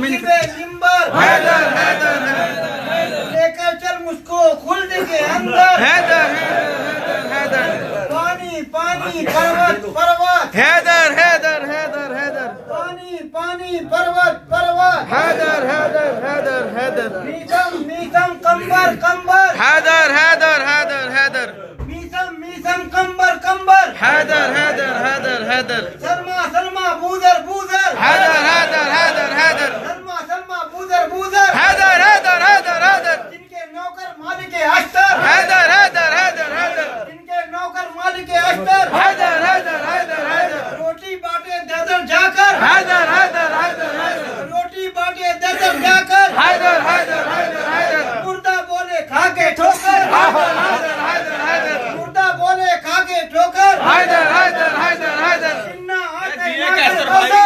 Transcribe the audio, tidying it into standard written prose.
मिंबर हैदर हैदर हैदर लेकर चल मुझको खुल्द के अंदर हैदर हैदर पानी पानी पर्वत पर्वत हैदर हैदर हैदर हैदर पानी पानी पर्वत पर्वत हैदर हैदर हैदर हैदर मीसम मीसम कंबर कंबर हैदर हैदर हैदर हैदर मीसम मीसम कंबर कंबर हैदर हैदर हैदर हैदर सलमा सलमा बूजर बूजर हैदर हैदर हैदर हैदर सलमा सलमा बूजर बूजर हैदर हैदर हैदर हैदर जिनके नौकर मालिक अख्तर हैदर हैदर हैदर हैदर जिनके नौकर मालिक अख्तर हैदर हैदर हैदर हैदर रोटी बांटे दर जाकर हैदर हैदर हैदर हैदर रोटी बांटे दर जाकर हैदर हैदर हैदर हैदर मुर्दा बोले खा के ठोकर हैदर हैदर हैदर हैदर मुर्दा बोले खा के ठोकर हैदर हैदर हैदर हैदर इन्ना आके